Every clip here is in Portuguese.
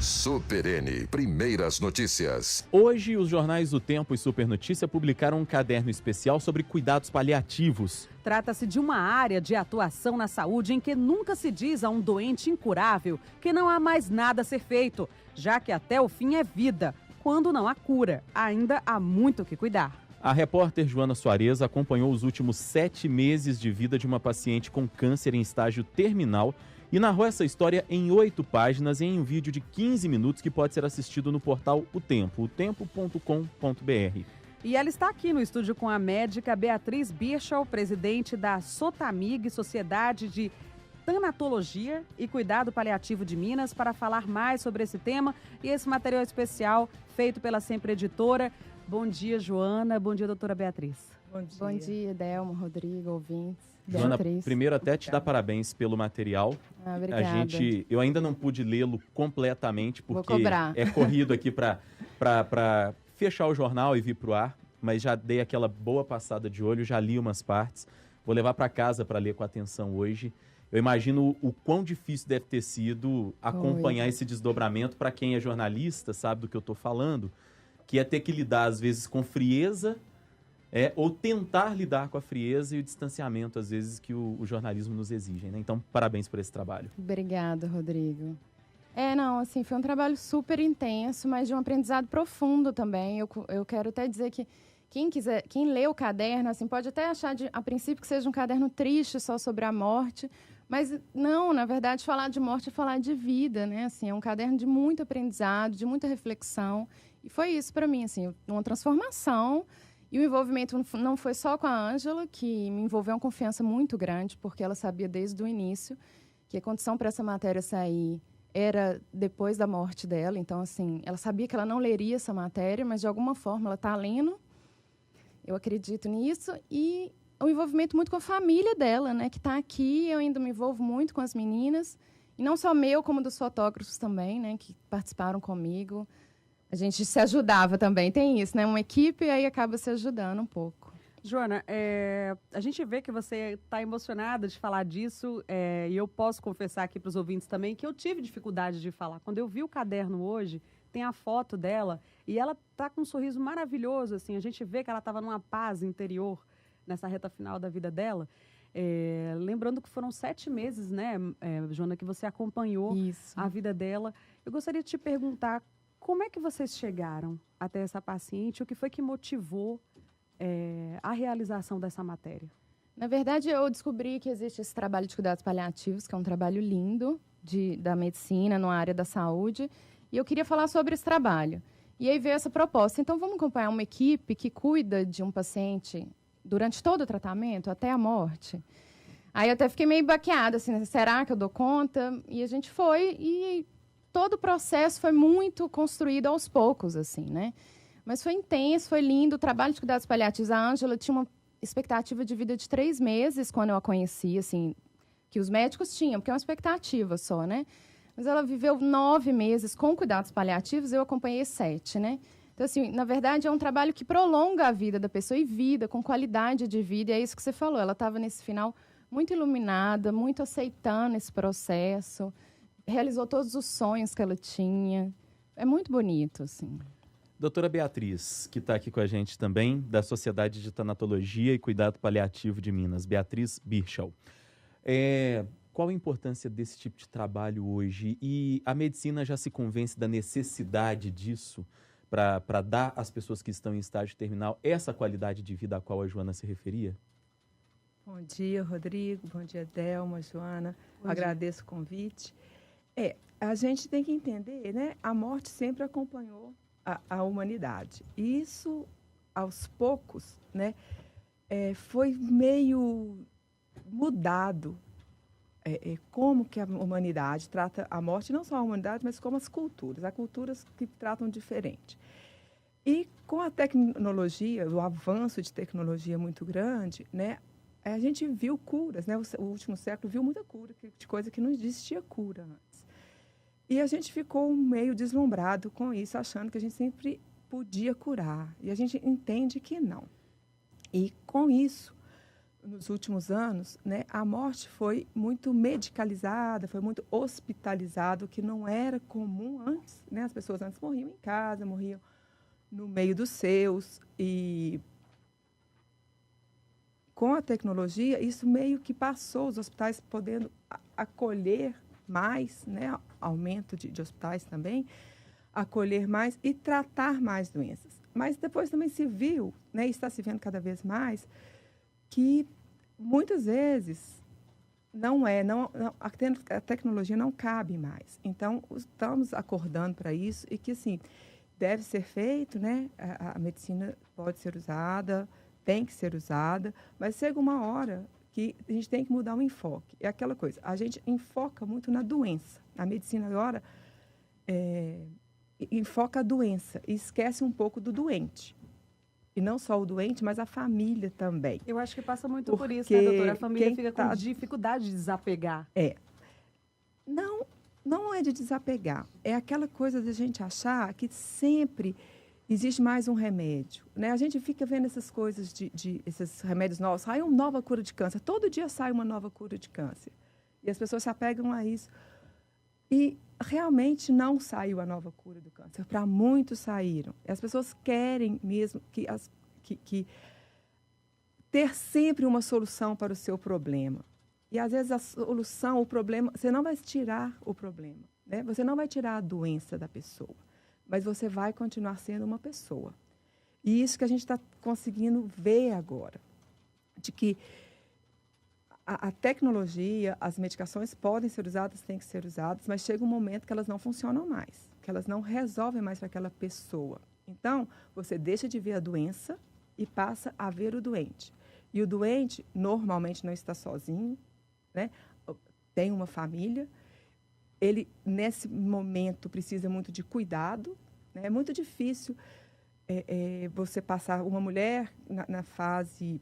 Super N, primeiras notícias. Hoje, os jornais O Tempo e Super Notícia publicaram um caderno especial sobre cuidados paliativos. Trata-se de uma área de atuação na saúde em que nunca se diz a um doente incurável que não há mais nada a ser feito, já que até o fim é vida. Quando não há cura, ainda há muito o que cuidar. A repórter Joana Soares acompanhou os últimos 7 meses de vida de uma paciente com câncer em estágio terminal e narrou essa história em 8 páginas em um vídeo de 15 minutos que pode ser assistido no portal O Tempo, otempo.com.br. E ela está aqui no estúdio com a médica Beatriz Birschel, presidente da Sotamig, Sociedade de Tanatologia e Cuidado Paliativo de Minas, para falar mais sobre esse tema e esse material especial feito pela Sempre Editora. Bom dia, Joana. Bom dia, doutora Beatriz. Bom dia, Delma, Rodrigo, ouvintes. Joana, Beatriz. primeiro até te dar parabéns pelo material. Obrigada. Eu ainda não pude lê-lo completamente, porque cobrar. é corrido aqui para fechar o jornal e vir para o ar, mas já dei aquela boa passada de olho, já li umas partes. Vou levar para casa para ler com atenção hoje. Eu imagino o quão difícil deve ter sido acompanhar esse desdobramento para quem é jornalista, sabe do que eu estou falando, que é ter que lidar, às vezes, com frieza, ou tentar lidar com a frieza e o distanciamento, às vezes, que o jornalismo nos exige, né? Então, parabéns por esse trabalho. Obrigada, Rodrigo. Foi um trabalho super intenso, mas de um aprendizado profundo também. Eu quero até dizer que quem lê o caderno, pode até achar, a princípio, que seja um caderno triste só sobre a morte, mas não, na verdade, falar de morte é falar de vida, né? É um caderno de muito aprendizado, de muita reflexão. E foi isso para mim, uma transformação. E o envolvimento não foi só com a Ângela, que me envolveu uma confiança muito grande, porque ela sabia desde o início que a condição para essa matéria sair era depois da morte dela. Então, ela sabia que ela não leria essa matéria, mas de alguma forma ela está lendo. Eu acredito nisso. E o envolvimento muito com a família dela, né, que está aqui. Eu ainda me envolvo muito com as meninas. E não só meu, como dos fotógrafos também, né, que participaram comigo. A gente se ajudava também, tem isso, né? Uma equipe e aí acaba se ajudando um pouco. Joana, a gente vê que você está emocionada de falar disso e eu posso confessar aqui para os ouvintes também que eu tive dificuldade de falar. Quando eu vi o caderno hoje, tem a foto dela e ela está com um sorriso maravilhoso, a gente vê que ela estava numa paz interior nessa reta final da vida dela. Lembrando que foram 7 meses, né, Joana, que você acompanhou a vida dela. Eu gostaria de te perguntar, como é que vocês chegaram até essa paciente? O que foi que motivou a realização dessa matéria? Na verdade, eu descobri que existe esse trabalho de cuidados paliativos, que é um trabalho lindo da medicina, na área da saúde, e eu queria falar sobre esse trabalho. E aí veio essa proposta. Então, vamos acompanhar uma equipe que cuida de um paciente durante todo o tratamento, até a morte? Aí eu até fiquei meio baqueada, será que eu dou conta? E a gente foi e todo o processo foi muito construído aos poucos, né? Mas foi intenso, foi lindo. O trabalho de cuidados paliativos, a Ângela tinha uma expectativa de vida de 3 meses quando eu a conheci, que os médicos tinham, porque é uma expectativa só, né? Mas ela viveu 9 meses com cuidados paliativos, eu acompanhei 7, né? Então, na verdade, é um trabalho que prolonga a vida da pessoa e vida, com qualidade de vida, e é isso que você falou. Ela estava nesse final muito iluminada, muito aceitando esse processo, realizou todos os sonhos que ela tinha. É muito bonito, Doutora Beatriz, que está aqui com a gente também, da Sociedade de Tanatologia e Cuidado Paliativo de Minas, Beatriz Birschel. Qual a importância desse tipo de trabalho hoje? E a medicina já se convence da necessidade disso para dar às pessoas que estão em estágio terminal essa qualidade de vida a qual a Joana se referia? Bom dia, Rodrigo. Bom dia, Delma, Joana. Agradeço o convite. A gente tem que entender, né? A morte sempre acompanhou a humanidade. Isso, aos poucos, né? Foi meio mudado como que a humanidade trata a morte, não só a humanidade, mas como as culturas. Há culturas que tratam diferente. E com a tecnologia, o avanço de tecnologia muito grande, né? A gente viu curas, né? O último século viu muita cura, de coisa que não existia cura antes. E a gente ficou meio deslumbrado com isso, achando que a gente sempre podia curar. E a gente entende que não. E com isso nos últimos anos, né, a morte foi muito medicalizada, foi muito hospitalizada, o que não era comum antes, né? As pessoas antes morriam em casa, morriam no meio dos seus, e com a tecnologia, isso meio que passou, os hospitais podendo acolher mais, né, aumento de hospitais também, acolher mais e tratar mais doenças. Mas depois também se viu, né, e está se vendo cada vez mais, que muitas vezes a tecnologia não cabe mais. Então, estamos acordando para isso e que, assim, deve ser feito, né, a medicina pode ser usada, tem que ser usada, mas chega uma hora que a gente tem que mudar o enfoque. É aquela coisa, a gente enfoca muito na doença. A medicina agora enfoca a doença e esquece um pouco do doente. E não só o doente, mas a família também. Eu acho que passa muito por isso, né, doutora? A família fica com tá... dificuldade de desapegar. Não é de desapegar. É aquela coisa de a gente achar que sempre existe mais um remédio, né? A gente fica vendo essas coisas esses remédios novos. Sai uma nova cura de câncer. Todo dia sai uma nova cura de câncer. E as pessoas se apegam a isso. E realmente não saiu a nova cura do câncer. Para muitos saíram. E as pessoas querem mesmo que ter sempre uma solução para o seu problema. E às vezes a solução, o problema, você não vai tirar o problema, né? Você não vai tirar a doença da pessoa, mas você vai continuar sendo uma pessoa. E isso que a gente está conseguindo ver agora, de que a tecnologia, as medicações podem ser usadas, têm que ser usadas, mas chega um momento que elas não funcionam mais, que elas não resolvem mais para aquela pessoa. Então, você deixa de ver a doença e passa a ver o doente. E o doente normalmente não está sozinho, né? Tem uma família. Ele, nesse momento, precisa muito de cuidado, né? É muito difícil você passar uma mulher na fase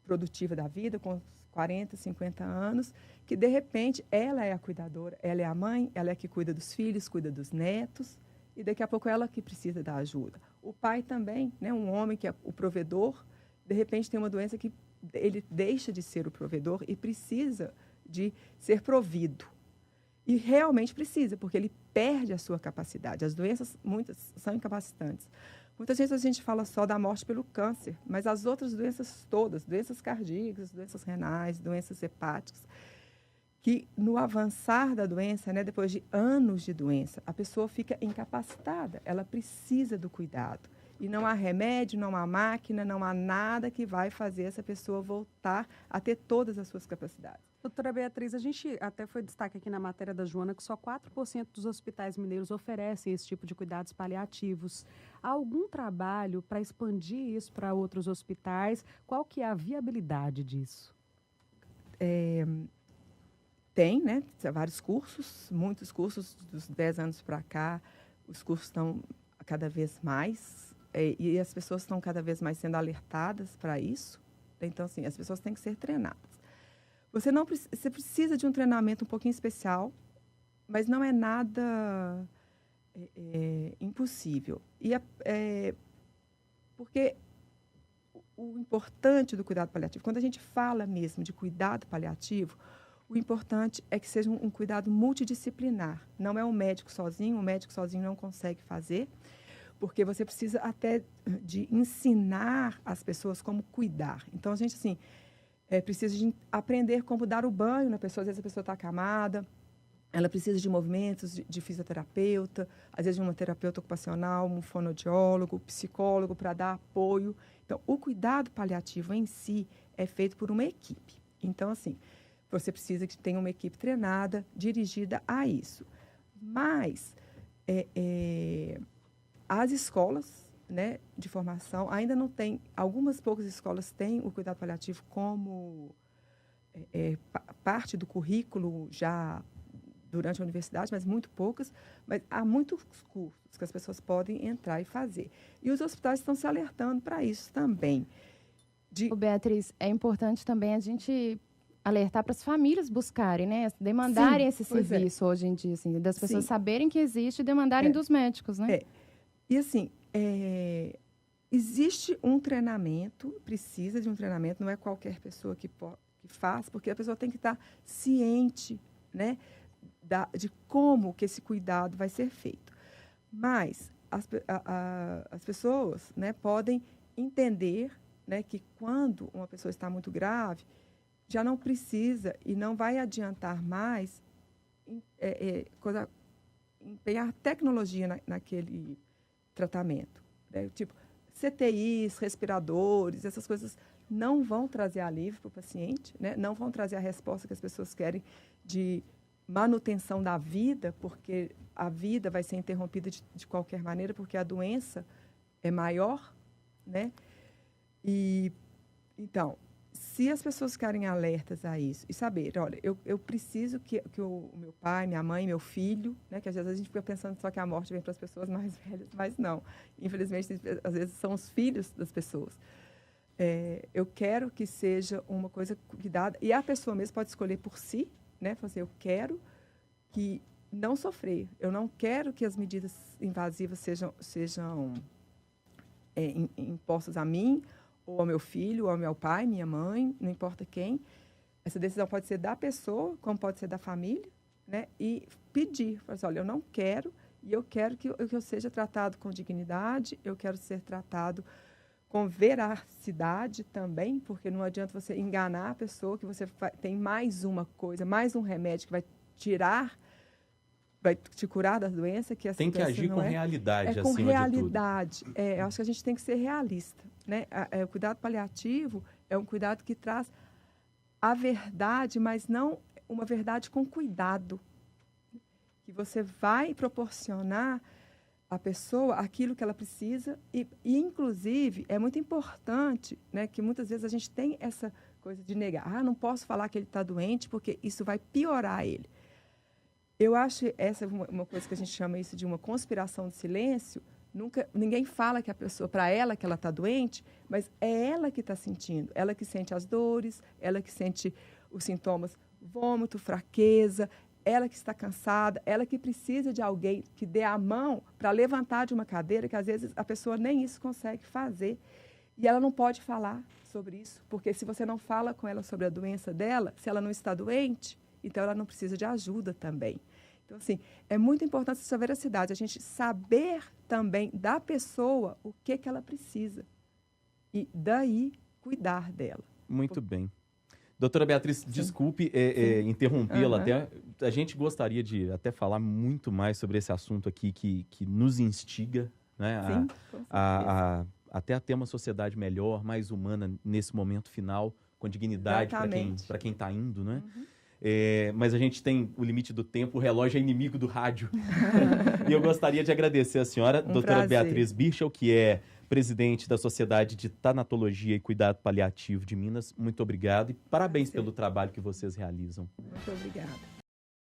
produtiva da vida, com 40, 50 anos, que, de repente, ela é a cuidadora, ela é a mãe, ela é a que cuida dos filhos, cuida dos netos, e daqui a pouco ela que precisa da ajuda. O pai também, né? Um homem que é o provedor, de repente tem uma doença que ele deixa de ser o provedor e precisa de ser provido. E realmente precisa, porque ele perde a sua capacidade. As doenças, muitas, são incapacitantes. Muitas vezes a gente fala só da morte pelo câncer, mas as outras doenças todas, doenças cardíacas, doenças renais, doenças hepáticas, que no avançar da doença, né, depois de anos de doença, a pessoa fica incapacitada, ela precisa do cuidado. E não há remédio, não há máquina, não há nada que vai fazer essa pessoa voltar a ter todas as suas capacidades. Doutora Beatriz, a gente até foi destaque aqui na matéria da Joana que só 4% dos hospitais mineiros oferecem esse tipo de cuidados paliativos. Há algum trabalho para expandir isso para outros hospitais? Qual que é a viabilidade disso? Tem, né? Vários cursos, muitos cursos, dos 10 anos para cá, os cursos estão cada vez mais, e as pessoas estão cada vez mais sendo alertadas para isso. Então, assim, as pessoas têm que ser treinadas. Você precisa de um treinamento um pouquinho especial, mas não é nada impossível. Porque o importante do cuidado paliativo, quando a gente fala mesmo de cuidado paliativo, o importante é que seja um cuidado multidisciplinar. Não é um médico sozinho, o médico sozinho não consegue fazer, porque você precisa até de ensinar as pessoas como cuidar. Então, a gente, assim, precisa de aprender como dar o banho na pessoa. Às vezes a pessoa está acamada, ela precisa de movimentos de fisioterapeuta, às vezes de uma terapeuta ocupacional, um fonoaudiólogo, psicólogo, para dar apoio. Então, o cuidado paliativo em si é feito por uma equipe. Então, assim, você precisa que tenha uma equipe treinada, dirigida a isso. Mas as escolas, né, de formação ainda não tem, algumas poucas escolas têm o cuidado paliativo como parte do currículo já durante a universidade, mas muito poucas. Mas há muitos cursos que as pessoas podem entrar e fazer. E os hospitais estão se alertando para isso também. Beatriz, é importante também a gente alertar para as famílias buscarem, né? Demandarem esse serviço hoje em dia, assim, das pessoas saberem que existe e demandarem dos médicos, né? E assim, existe um treinamento, precisa de um treinamento, não é qualquer pessoa que faz, porque a pessoa tem que estar ciente, né, de como que esse cuidado vai ser feito. Mas as pessoas, né, podem entender, né, que quando uma pessoa está muito grave, já não precisa e não vai adiantar mais empenhar tecnologia naquele tratamento, né? Tipo, CTIs, respiradores, essas coisas não vão trazer alívio para o paciente, né? Não vão trazer a resposta que as pessoas querem de manutenção da vida, porque a vida vai ser interrompida de qualquer maneira, porque a doença é maior, né? E, então, se as pessoas ficarem alertas a isso e saber, olha, eu preciso que o meu pai, minha mãe, meu filho, né, que às vezes a gente fica pensando só que a morte vem para as pessoas mais velhas, mas não. Infelizmente, às vezes são os filhos das pessoas. Eu quero que seja uma coisa cuidada, e a pessoa mesmo pode escolher por si, né, fazer, eu quero que não sofrer, eu não quero que as medidas invasivas sejam impostas a mim, ou ao meu filho, ou ao meu pai, minha mãe, não importa quem. Essa decisão pode ser da pessoa, como pode ser da família, né? E pedir, falar assim, olha, eu não quero, e eu quero que eu seja tratado com dignidade, eu quero ser tratado com veracidade também, porque não adianta você enganar a pessoa que você tem mais uma coisa, mais um remédio que vai te curar da doença, que essa tem que agir com realidade, com acima realidade. de tudo. Eu acho que a gente tem que ser realista, né? O cuidado paliativo é um cuidado que traz a verdade, mas não uma verdade com cuidado. Que você vai proporcionar à pessoa aquilo que ela precisa e inclusive, é muito importante, né, que muitas vezes a gente tem essa coisa de negar. Não posso falar que ele está doente porque isso vai piorar ele. Eu acho essa uma coisa que a gente chama isso de uma conspiração de silêncio. Ninguém fala que a pessoa, para ela, que ela está doente, mas é ela que está sentindo. Ela que sente as dores, ela que sente os sintomas, vômito, fraqueza, ela que está cansada, ela que precisa de alguém que dê a mão para levantar de uma cadeira, que às vezes a pessoa nem isso consegue fazer. E ela não pode falar sobre isso, porque se você não fala com ela sobre a doença dela, se ela não está doente, então ela não precisa de ajuda também. Então, assim, é muito importante essa veracidade, a gente saber também da pessoa o que ela precisa e daí cuidar dela. Muito bem. Doutora Beatriz, desculpe interrompê-la até. A gente gostaria de até falar muito mais sobre esse assunto aqui que nos instiga, né, até a ter uma sociedade melhor, mais humana nesse momento final, com dignidade para quem está indo, né? Mas a gente tem o limite do tempo, o relógio é inimigo do rádio. E eu gostaria de agradecer a senhora, doutora Beatriz Birchel, que é presidente da Sociedade de Tanatologia e Cuidado Paliativo de Minas. Muito obrigado e parabéns pelo trabalho que vocês realizam. Muito obrigada.